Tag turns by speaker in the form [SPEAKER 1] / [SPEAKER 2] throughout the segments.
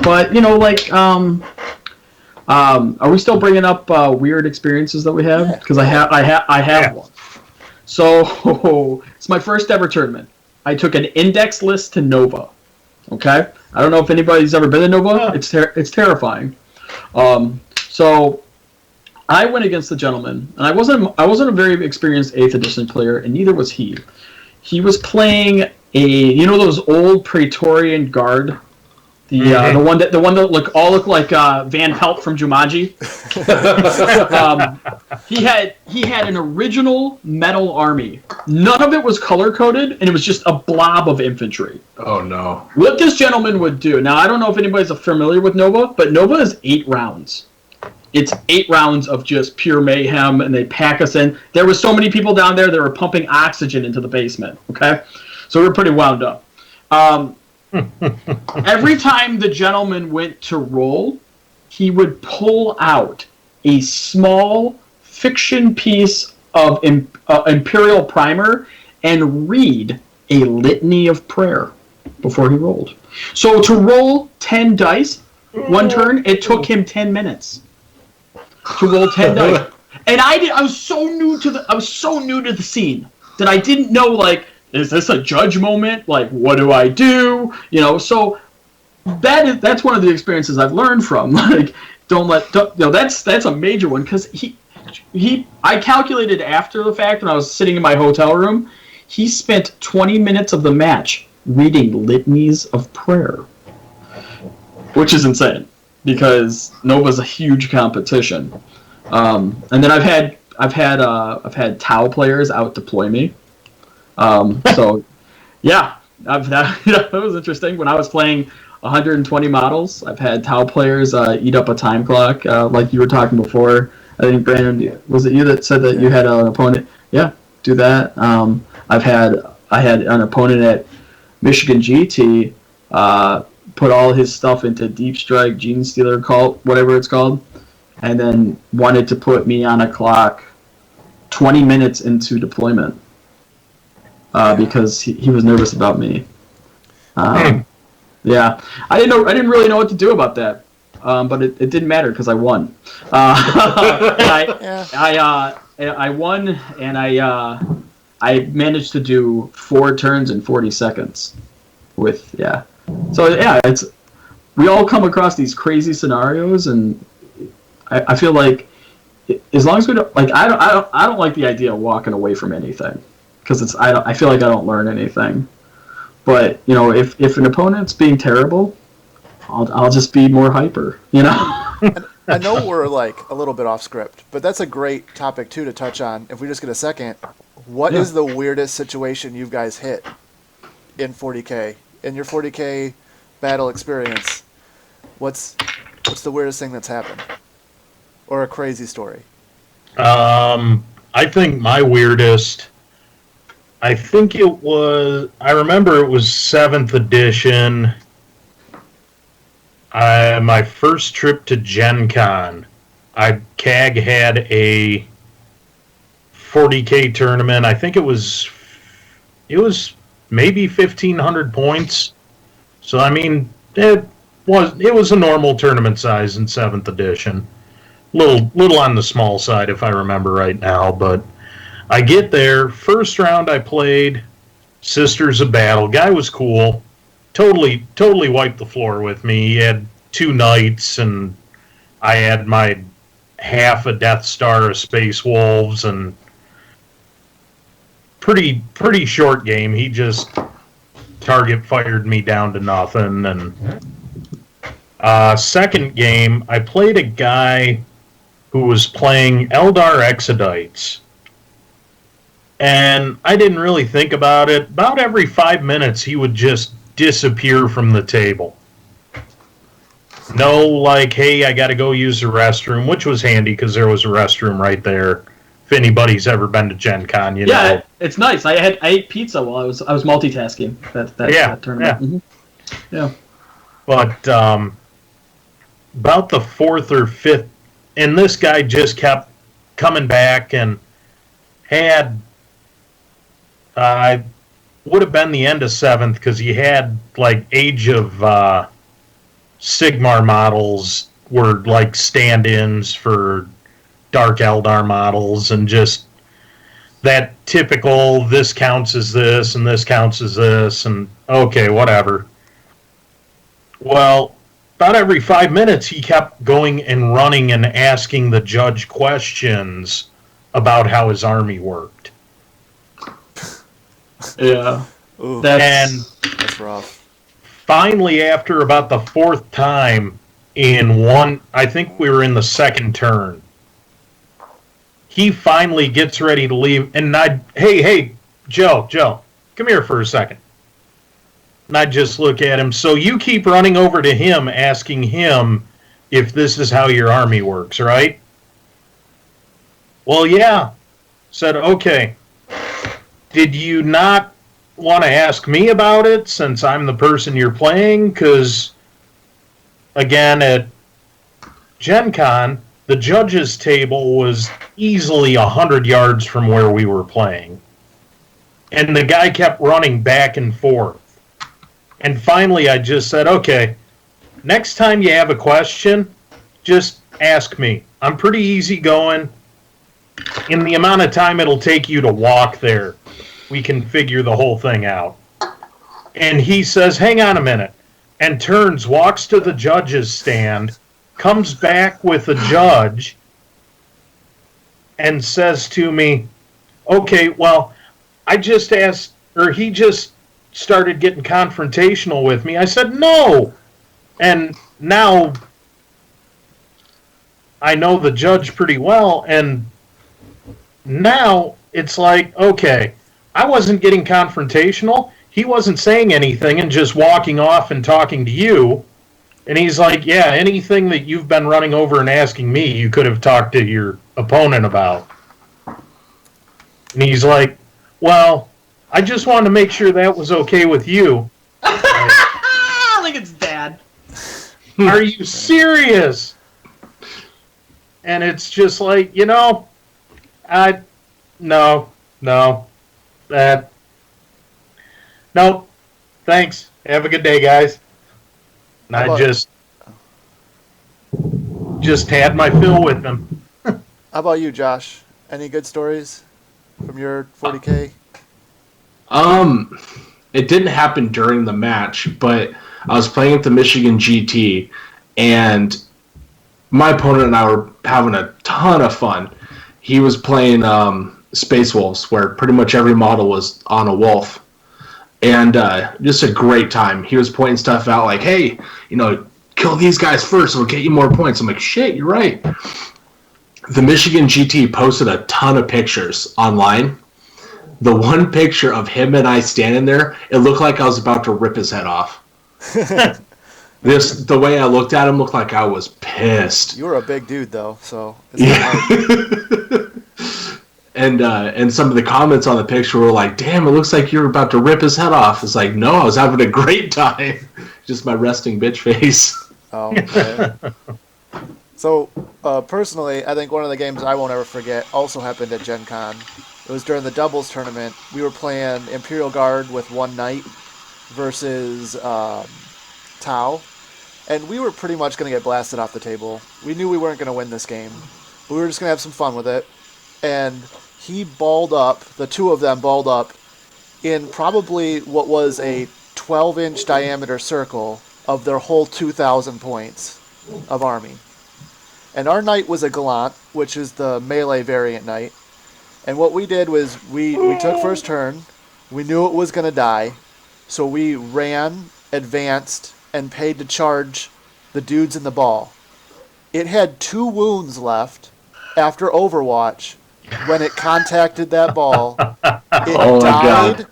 [SPEAKER 1] But are we still bringing up weird experiences that we have? Because I have one. So it's my first ever tournament. I took an index list to Nova. Okay, I don't know if anybody's ever been to Nova. It's terrifying. So I went against the gentleman, and I wasn't a very experienced 8th edition player, and neither was he. He was playing those old Praetorian Guard. The one that look like Van Pelt from Jumanji. He had an original metal army. None of it was color coded, and it was just a blob of infantry.
[SPEAKER 2] Oh no!
[SPEAKER 1] What this gentleman would do now, I don't know if anybody's familiar with Nova, but Nova is 8 rounds. It's 8 rounds of just pure mayhem, and they pack us in. There were so many people down there, they were pumping oxygen into the basement. Okay, so we were pretty wound up. Every time the gentleman went to roll, he would pull out a small fiction piece of Imperial Primer and read a litany of prayer before he rolled. So to roll 10 dice, one turn, it took him 10 minutes to roll 10 dice. And I was so new to the scene that I didn't know, is this a judge moment? What do I do? So that's one of the experiences I've learned from. That's a major one, because I calculated after the fact when I was sitting in my hotel room, he spent 20 minutes of the match reading litanies of prayer, which is insane because Nova's a huge competition. And then I've had Tau players out deploy me. So, yeah, that was interesting. When I was playing 120 models, I've had Tau players eat up a time clock, like you were talking before. I think, Brandon, was it you that said that you had an opponent? Yeah, do that. I had an opponent at Michigan GT put all his stuff into Deep Strike, Gene Stealer Cult, whatever it's called, and then wanted to put me on a clock 20 minutes into deployment. Because he was nervous about me. Yeah, I didn't really know what to do about that, but it didn't matter because I won. I won, and I managed to do 4 turns in 40 seconds. So we all come across these crazy scenarios, and I feel like as long as we don't I don't like the idea of walking away from anything. Because I feel like I don't learn anything. But if an opponent's being terrible, I'll just be more hyper.
[SPEAKER 3] I know we're a little bit off script, but that's a great topic too to touch on. If we just get a second, what is the weirdest situation you guys hit in 40k in your 40k battle experience? What's the weirdest thing that's happened, or a crazy story?
[SPEAKER 4] I think my weirdest. I remember it was 7th edition. My first trip to Gen Con. CAG had a 40k tournament. I think it was maybe 1,500 points. So it was a normal tournament size in 7th edition. Little on the small side if I remember right now, but I get there, first round I played Sisters of Battle. Guy was cool. Totally wiped the floor with me. He had 2 knights, and I had my half a Death Star of Space Wolves, and pretty short game. He just target fired me down to nothing. And second game, I played a guy who was playing Eldar Exodites. And I didn't really think about it. About every 5 minutes, he would just disappear from the table. No, hey, I got to go use the restroom, which was handy because there was a restroom right there. If anybody's ever been to Gen Con, you know.
[SPEAKER 1] It's nice. I ate pizza while I was multitasking that tournament.
[SPEAKER 4] Yeah.
[SPEAKER 1] Mm-hmm. Yeah.
[SPEAKER 4] But about the 4th or 5th, and this guy just kept coming back and had. Would have been the end of 7th because he had Age of Sigmar models were like stand-ins for Dark Eldar models, and just that typical, this counts as this and this counts as this, and okay, whatever. Well, about every 5 minutes he kept going and running and asking the judge questions about how his army worked.
[SPEAKER 1] Yeah.
[SPEAKER 3] Ooh,
[SPEAKER 1] That's
[SPEAKER 3] that's rough.
[SPEAKER 4] Finally, after about the fourth time I think we were in the second turn, he finally gets ready to leave, and hey, Joe, come here for a second. And I just look at him. So you keep running over to him, asking him if this is how your army works, right? Well, yeah. Said, okay. Did you not want to ask me about it since I'm the person you're playing? Because, again, at Gen Con, the judges' table was easily 100 yards from where we were playing. And the guy kept running back and forth. And finally, I just said, okay, next time you have a question, just ask me. I'm pretty easygoing. In the amount of time it'll take you to walk there, we can figure the whole thing out. And he says, hang on a minute, and turns, walks to the judge's stand, comes back with a judge, and says to me, okay, well, I just asked, or he just started getting confrontational with me. I said, no. And now I know the judge pretty well, and now it's like, okay, I wasn't getting confrontational. He wasn't saying anything and just walking off and talking to you. And he's like, yeah, anything that you've been running over and asking me, you could have talked to your opponent about. And he's like, well, I just wanted to make sure that was okay with you.
[SPEAKER 1] like it's dad.
[SPEAKER 4] Are you serious? And it's just like, no, thanks. Have a good day, guys. And I just had my fill with them.
[SPEAKER 3] How about you, Josh? Any good stories from your 40K?
[SPEAKER 2] It didn't happen during the match, but I was playing at the Michigan GT, and my opponent and I were having a ton of fun. He was playing Space Wolves, where pretty much every model was on a wolf, and just a great time. He was pointing stuff out like, hey, kill these guys first, it'll get you more points. I'm like, shit, you're right. The Michigan GT posted a ton of pictures online. The one picture of him and I standing there, it looked like I was about to rip his head off. The way I looked at him looked like I was pissed.
[SPEAKER 3] You were a big dude, though, so it's
[SPEAKER 2] yeah. And some of the comments on the picture were like, damn, it looks like you're about to rip his head off. It's like, no, I was having a great time. Just my resting bitch face.
[SPEAKER 3] Oh, okay. So, personally, I think one of the games I won't ever forget also happened at Gen Con. It was during the doubles tournament. We were playing Imperial Guard with one knight versus Tau. And we were pretty much going to get blasted off the table. We knew we weren't going to win this game. But we were just going to have some fun with it. And he balled up, the two of them balled up, in probably what was a 12-inch diameter circle of their whole 2,000 points of army. And our knight was a Gallant, which is the melee variant knight. And what we did was we took first turn. We knew it was going to die. So we ran, advanced, and paid to charge the dudes in the ball. It had 2 wounds left after Overwatch when it contacted that ball. It died,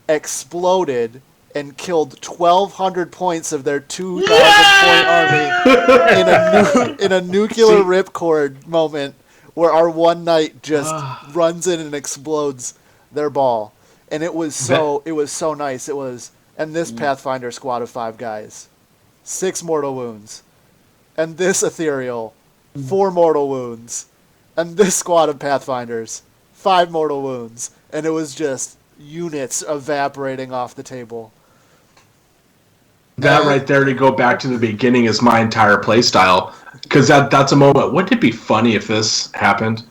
[SPEAKER 3] exploded, and killed 1,200 points of their 2,000-point army in a nuclear ripcord moment where our one knight just runs in and explodes their ball. And it was so nice. It was, and this Pathfinder squad of 5 guys, 6 mortal wounds. And this Ethereal, 4 mortal wounds. And this squad of Pathfinders, 5 mortal wounds. And it was just units evaporating off the table.
[SPEAKER 2] That right there, to go back to the beginning, is my entire play style. Because that's a moment. Wouldn't it be funny if this happened?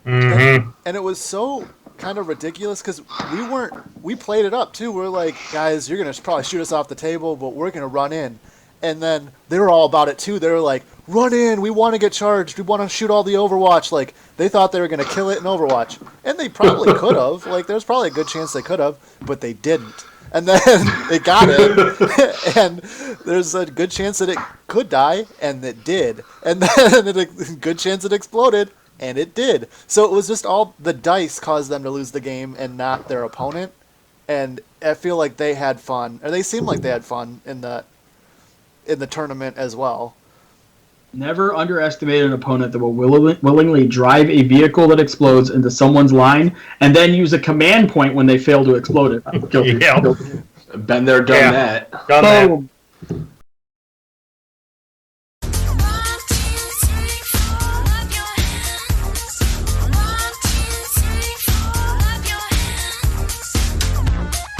[SPEAKER 4] Mm-hmm.
[SPEAKER 3] And it was so kind of ridiculous because we played it up too. We're like, guys, you're going to probably shoot us off the table, but we're going to run in. And then they were all about it too. They were like, run in, we want to get charged, we want to shoot all the Overwatch. Like, they thought they were going to kill it in Overwatch. And they probably could have. Like, there's probably a good chance they could have, but they didn't. And then it got it, and there's a good chance that it could die, and it did. And then a good chance it exploded, and it did. So it was just all the dice caused them to lose the game and not their opponent. And I feel like they had fun, or they seemed like they had fun in the tournament as well.
[SPEAKER 1] Never underestimate an opponent that will willingly drive a vehicle that explodes into someone's line and then use a command point when they fail to explode it.
[SPEAKER 4] Yeah.
[SPEAKER 2] Been there, done that.
[SPEAKER 4] Done that.
[SPEAKER 1] Boom.